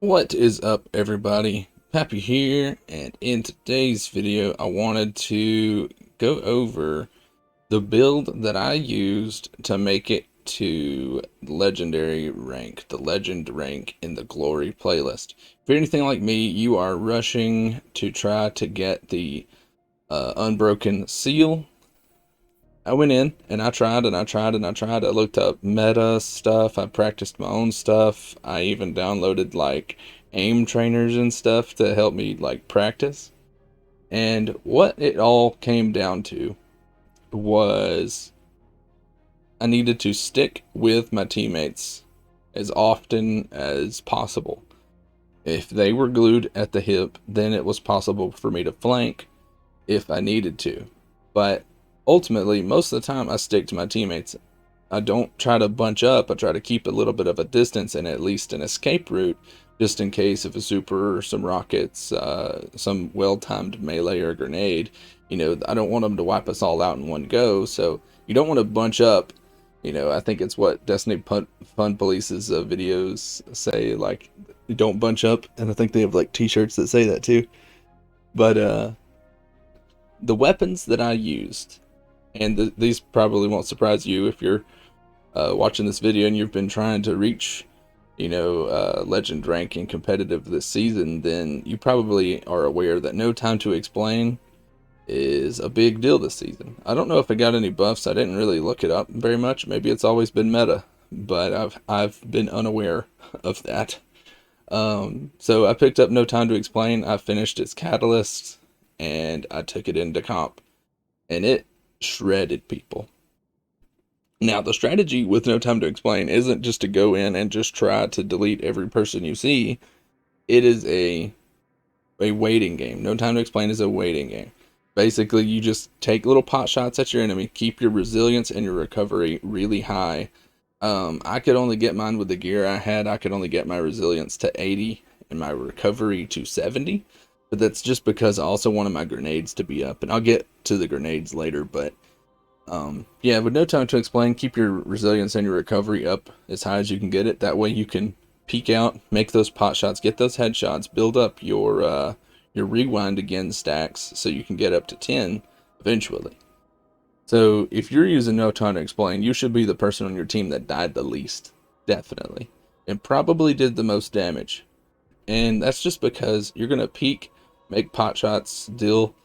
What is up, everybody? Happy here, and in today's video, I wanted to go over the build that I used to make it to legendary rank, the legend rank in the glory playlist. If you're anything like me, you are rushing to try to get the unbroken seal. I went in and I tried and I tried and I tried. I looked up meta stuff. I practiced my own stuff. I even downloaded like aim trainers and stuff to help me like practice. And what it all came down to was I needed to stick with my teammates as often as possible. If they were glued at the hip, then it was possible for me to flank if I needed to. But ultimately, most of the time, I stick to my teammates. I don't try to bunch up. I try to keep a little bit of a distance and at least an escape route, just in case of a super or some rockets, some well-timed melee or grenade. I don't want them to wipe us all out in one go. So you don't want to bunch up. I think it's what Destiny Fun Police's videos say, like, don't bunch up. And I think they have like t-shirts that say that too. But the weapons that I used, and these probably won't surprise you if you're watching this video and you've been trying to reach, legend rank and competitive this season, then you probably are aware that No Time to Explain is a big deal this season. I don't know if it got any buffs. I didn't really look it up very much. Maybe it's always been meta, but I've been unaware of that. So I picked up No Time to Explain. I finished its catalyst and I took it into comp, and it shredded people. Now, the strategy with No Time to Explain isn't just to go in and just try to delete every person you see. It is a waiting game. No Time to Explain is a waiting game. Basically, you just take little pot shots at your enemy, keep your resilience and your recovery really high. I could only get mine with the gear I had. I could only get my resilience to 80 and my recovery to 70. But that's just because I also wanted my grenades to be up. And I'll get to the grenades later. But yeah, with No Time to Explain, keep your resilience and your recovery up as high as you can get it. That way you can peek out, make those pot shots, get those headshots, build up your rewind again stacks so you can get up to 10 eventually. So if you're using No Time to Explain, you should be the person on your team that died the least, definitely, and probably did the most damage. And that's just because you're gonna peek, make pot shots, deal,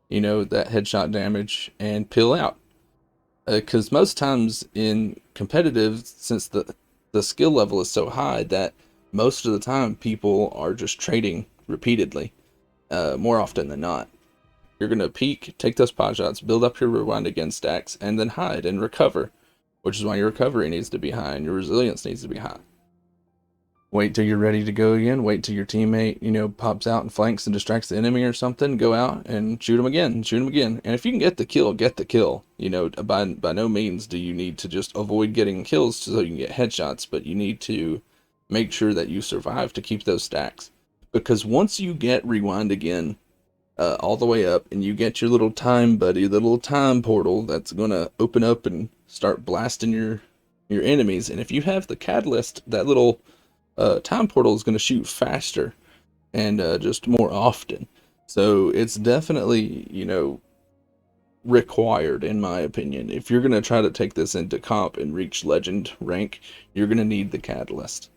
that headshot damage, and peel out. Because most times in competitive, since the skill level is so high, that most of the time people are just trading repeatedly, more often than not. You're going to peek, take those pot shots, build up your rewind again stacks, and then hide and recover, which is why your recovery needs to be high and your resilience needs to be high. Wait till you're ready to go again. Wait till your teammate, pops out and flanks and distracts the enemy or something. Go out and shoot him again, shoot him again. And if you can get the kill, get the kill. By no means do you need to just avoid getting kills so you can get headshots, but you need to make sure that you survive to keep those stacks. Because once you get rewind again, all the way up, and you get your little time buddy, the little time portal that's gonna open up and start blasting your enemies. And if you have the catalyst, that little time portal is going to shoot faster and just more often. So it's definitely, required, in my opinion. If you're going to try to take this into comp and reach legend rank, you're going to need the catalyst.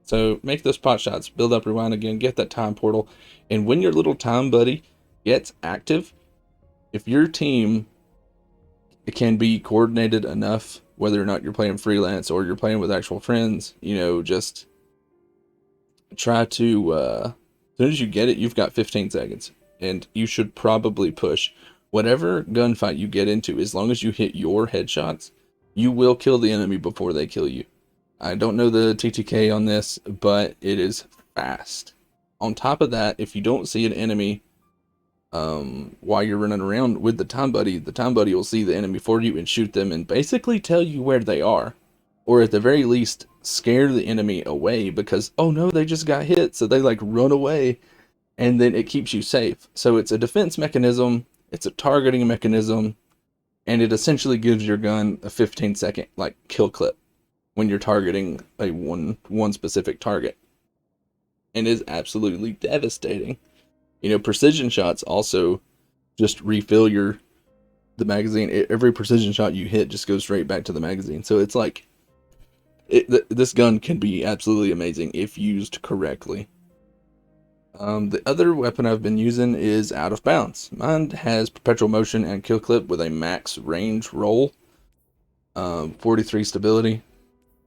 So make those pot shots, build up rewind again, get that time portal. And when your little time buddy gets active, if your team can be coordinated enough, whether or not you're playing freelance or you're playing with actual friends, just try to, as soon as you get it, you've got 15 seconds. And you should probably push whatever gunfight you get into. As long as you hit your headshots, you will kill the enemy before they kill you. I don't know the TTK on this, but it is fast. On top of that, if you don't see an enemy while you're running around with the time buddy will see the enemy for you and shoot them and basically tell you where they are, or at the very least scare the enemy away, because oh no, they just got hit, so they like run away, and then it keeps you safe. So it's a defense mechanism, it's a targeting mechanism, and it essentially gives your gun a 15-second like kill clip when you're targeting a one specific target. and is absolutely devastating. You know, precision shots also just refill the magazine. Every precision shot you hit just goes straight back to the magazine. So it's like, this gun can be absolutely amazing if used correctly. The other weapon I've been using is Out of Bounds. Mine has perpetual motion and kill clip with a max range roll, 43 stability.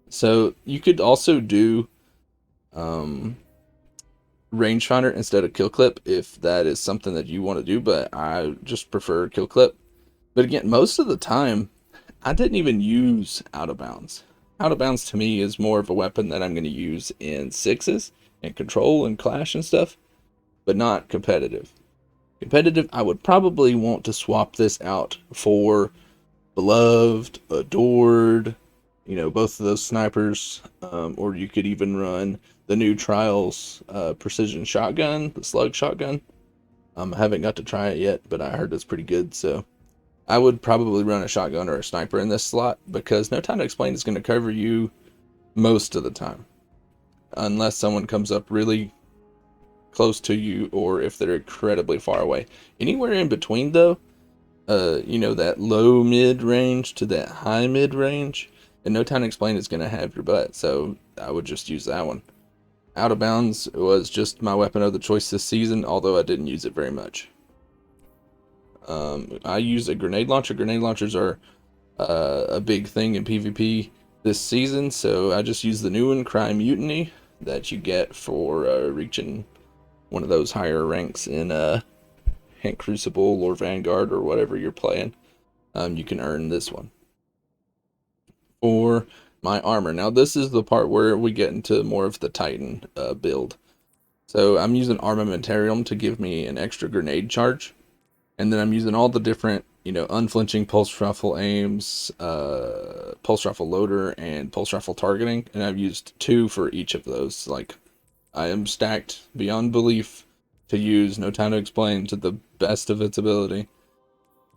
So you could also do rangefinder instead of kill clip if that is something that you want to do, but I just prefer kill clip. But again, most of the time, I didn't even use Out of Bounds. Out of Bounds to me is more of a weapon that I'm going to use in sixes and control and clash and stuff, but not competitive. Competitive, I would probably want to swap this out for Beloved, Adored, you know, both of those snipers, or you could even run the new Trials precision shotgun, the slug shotgun. I haven't got to try it yet, but I heard it's pretty good, so I would probably run a shotgun or a sniper in this slot, because No Time to Explain is going to cover you most of the time, unless someone comes up really close to you or if they're incredibly far away. Anywhere in between, though, you know, that low mid range to that high mid range, and No Time to Explain is going to have your butt, so I would just use that one. Out of Bounds was just my weapon of the choice this season, although I didn't use it very much. I use a grenade launcher. Grenade launchers are a big thing in PvP this season, so I just use the new one, Cry Mutiny, that you get for reaching one of those higher ranks in Hank Crucible or Vanguard or whatever you're playing. You can earn this one. For my armor, now this is the part where we get into more of the Titan build. So I'm using Armamentarium to give me an extra grenade charge, and then I'm using all the different, you know, unflinching pulse rifle aims, pulse rifle loader, and pulse rifle targeting, and I've used 2 for each of those. Like, I am stacked beyond belief to use No Time to Explain to the best of its ability.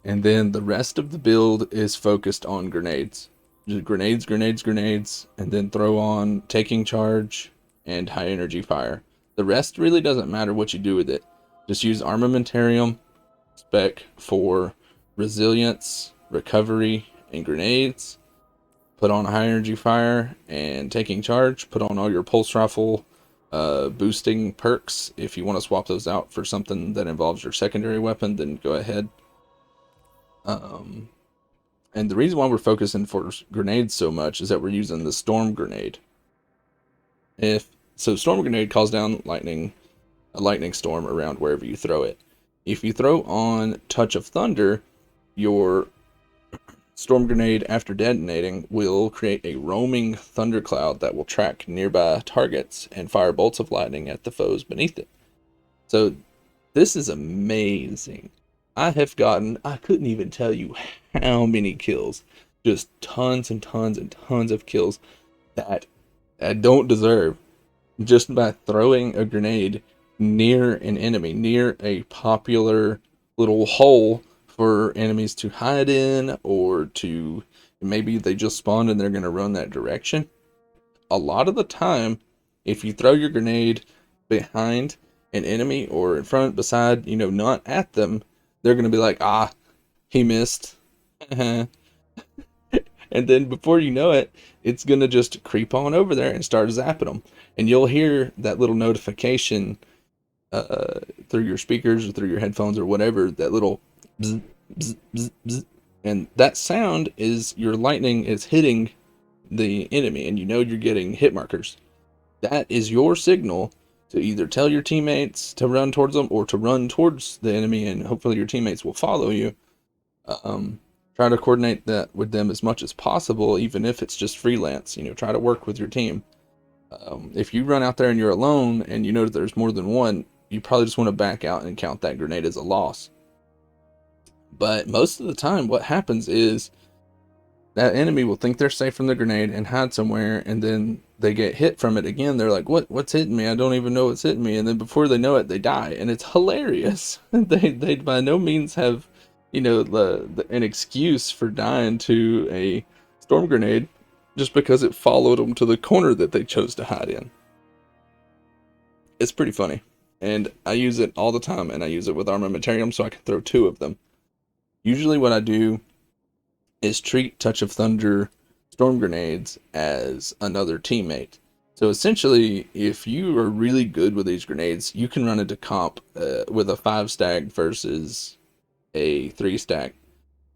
And then the rest of the build is focused on grenades. Just grenades, grenades, grenades, and then throw on taking charge and high energy fire. The rest really doesn't matter what you do with it. Just use Armamentarium spec for resilience, recovery, and grenades. Put on high energy fire and taking charge. Put on all your pulse rifle boosting perks. If you want to swap those out for something that involves your secondary weapon, then go ahead. And the reason why we're focusing for grenades so much is that we're using the storm grenade. Storm grenade calls down a lightning storm around wherever you throw it. If you throw on Touch of Thunder, your storm grenade, after detonating, will create a roaming thundercloud that will track nearby targets and fire bolts of lightning at the foes beneath it. So this is amazing. I couldn't even tell you how many kills, just tons and tons and tons of kills that I don't deserve, just by throwing a grenade near an enemy, near a popular little hole for enemies to hide in, or to, maybe they just spawned and they're going to run that direction. A lot of the time, if you throw your grenade behind an enemy or in front, beside, you know, not at them, they're going to be like, ah, he missed. And then before you know it, it's going to just creep on over there and start zapping them. And you'll hear that little notification through your speakers or through your headphones or whatever, that little bzz, bzz, bzz, bzz. And that sound is your lightning is hitting the enemy, and you know you're getting hit markers. That is your signal to either tell your teammates to run towards them or to run towards the enemy, and hopefully your teammates will follow you. Try to coordinate that with them as much as possible, even if it's just freelance. You know, try to work with your team. If you run out there and you're alone and you know that there's more than one, you probably just want to back out and count that grenade as a loss. But most of the time, what happens is that enemy will think they're safe from the grenade and hide somewhere, and then they get hit from it again. They're like, what's hitting me? I don't even know what's hitting me. And then before they know it, they die. And it's hilarious. They by no means have, you know, an excuse for dying to a storm grenade just because it followed them to the corner that they chose to hide in. It's pretty funny. And I use it all the time, and I use it with armamentarium so I can throw two of them. Usually what I do is treat Touch of Thunder storm grenades as another teammate. So essentially, if you are really good with these grenades, you can run into comp with a 5 stack versus a 3 stack.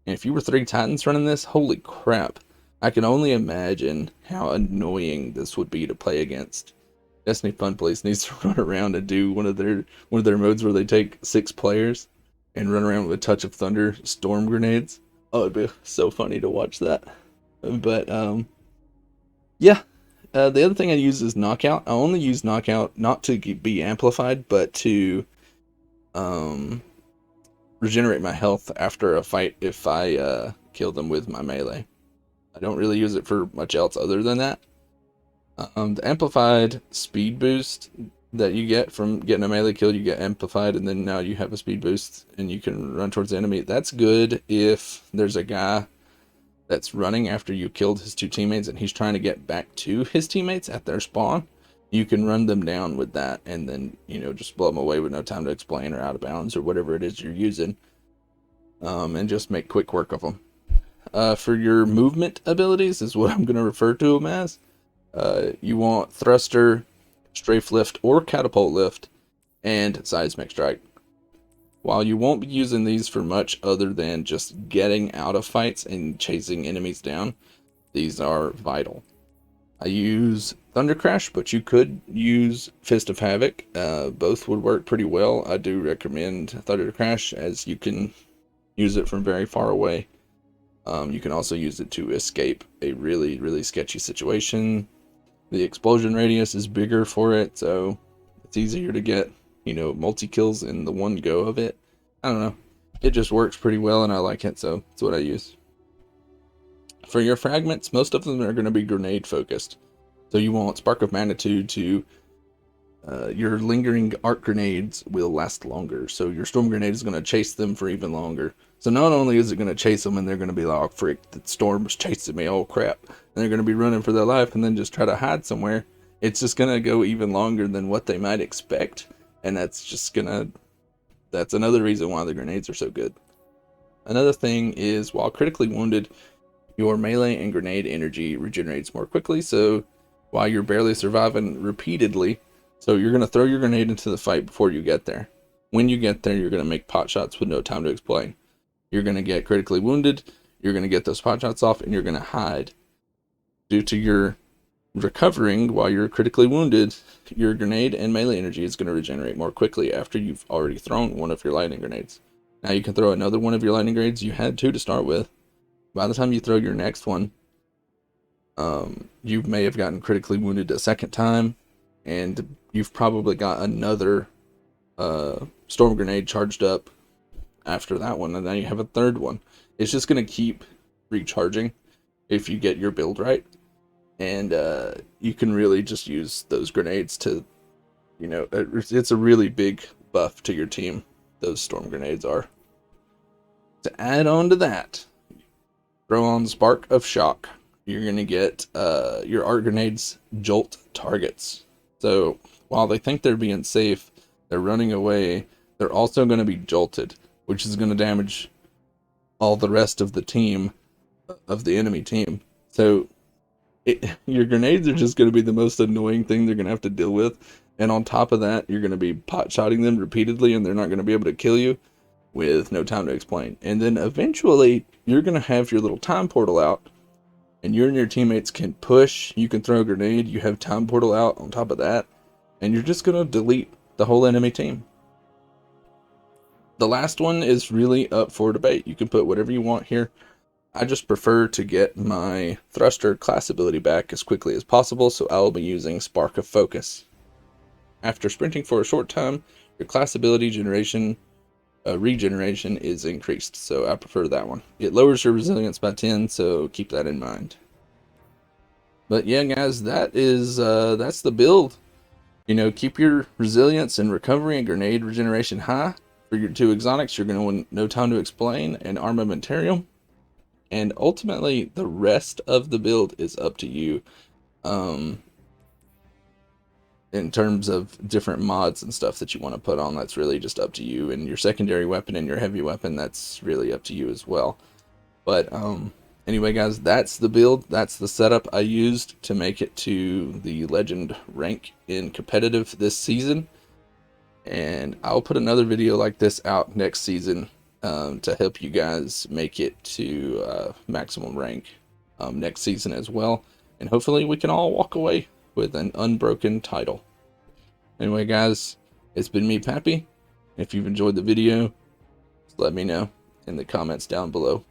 And if you were 3 Titans running this, holy crap. I can only imagine how annoying this would be to play against. Destiny Fun Place needs to run around and do one of their modes where they take 6 players and run around with Touch of Thunder storm grenades. Oh, it'd be so funny to watch that. But yeah. The other thing I use is Knockout. I only use Knockout not to be amplified, but to regenerate my health after a fight if I kill them with my melee. I don't really use it for much else other than that. The amplified speed boost that you get from getting a melee kill, you get amplified, and then now you have a speed boost and you can run towards the enemy. That's good if there's a guy that's running after you killed his 2 teammates and he's trying to get back to his teammates at their spawn. You can run them down with that and then, just blow them away with no time to explain or out of bounds or whatever it is you're using. And just make quick work of them. For your movement abilities is what I'm going to refer to them as. You want thruster, strafe lift, or catapult lift, and seismic strike. While you won't be using these for much other than just getting out of fights and chasing enemies down, these are vital. I use Thunder Crash, but you could use Fist of Havoc. Both would work pretty well. I do recommend Thunder Crash as you can use it from very far away. You can also use it to escape a really, really sketchy situation. The explosion radius is bigger for it, so it's easier to get, multi-kills in the one go of it. I don't know. It just works pretty well, and I like it, so it's what I use. For your fragments, most of them are going to be grenade focused. So you want Spark of Magnitude to... your lingering arc grenades will last longer, so your storm grenade is going to chase them for even longer. So not only is it going to chase them and they're going to be like, oh frick, the storm's chasing me, oh crap, and they're going to be running for their life and then just try to hide somewhere, it's just going to go even longer than what they might expect, and that's another reason why the grenades are so good. Another thing is, while critically wounded, your melee and grenade energy regenerates more quickly, so while you're barely surviving repeatedly, so you're going to throw your grenade into the fight before you get there. When you get there, you're going to make pot shots with no time to explain. You're going to get critically wounded, you're going to get those pot shots off, and you're going to hide. Due to your recovering while you're critically wounded, your grenade and melee energy is going to regenerate more quickly after you've already thrown one of your lightning grenades. Now you can throw another one of your lightning grenades. You had 2 to start with. By the time you throw your next one, you may have gotten critically wounded a second time, and you've probably got another storm grenade charged up after that one, and then you have a third one. It's just going to keep recharging if you get your build right, and you can really just use those grenades to, it's a really big buff to your team, those storm grenades are. To add on to that, throw on Spark of Shock. You're going to get your arc grenades jolt targets. So while they think they're being safe, they're running away, they're also going to be jolted, which is going to damage all the rest of the team, of the enemy team. So your grenades are just going to be the most annoying thing they're going to have to deal with. And on top of that, you're going to be pot-shotting them repeatedly, and they're not going to be able to kill you with no time to explain. And then eventually, you're going to have your little time portal out, and you and your teammates can push, you can throw a grenade, you have time portal out on top of that, and you're just going to delete the whole enemy team. The last one is really up for debate. You can put whatever you want here. I just prefer to get my thruster class ability back as quickly as possible, so I will be using Spark of Focus. After sprinting for a short time, your class ability regeneration is increased, so I prefer that one. It lowers your resilience by 10, so keep that in mind. But yeah, guys, that's the build. Keep your resilience and recovery and grenade regeneration high. For your 2 exotics, you're going to want no time to explain and armamentarium. And ultimately, the rest of the build is up to you. in terms of different mods and stuff that you want to put on, that's really just up to you. And your secondary weapon and your heavy weapon, that's really up to you as well. But anyway, guys, that's the build. That's the setup I used to make it to the legend rank in competitive this season. And I'll put another video like this out next season to help you guys make it to maximum rank next season as well. And hopefully we can all walk away with an unbroken title. Anyway, guys, it's been me, Pappy. If you've enjoyed the video, just let me know in the comments down below.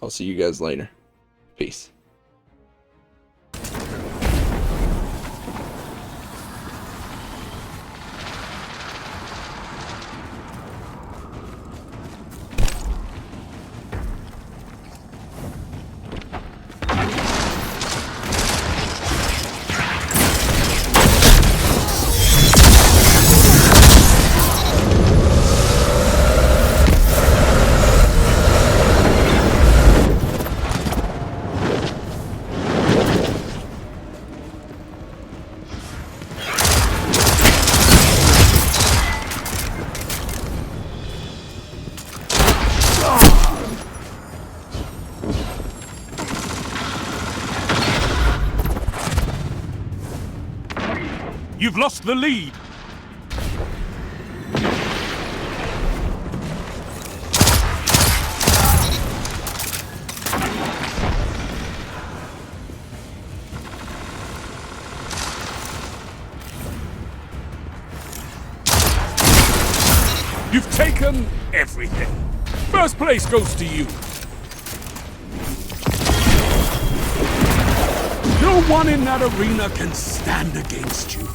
I'll see you guys later. Peace. You've lost the lead. You've taken everything. First place goes to you. No one in that arena can stand against you.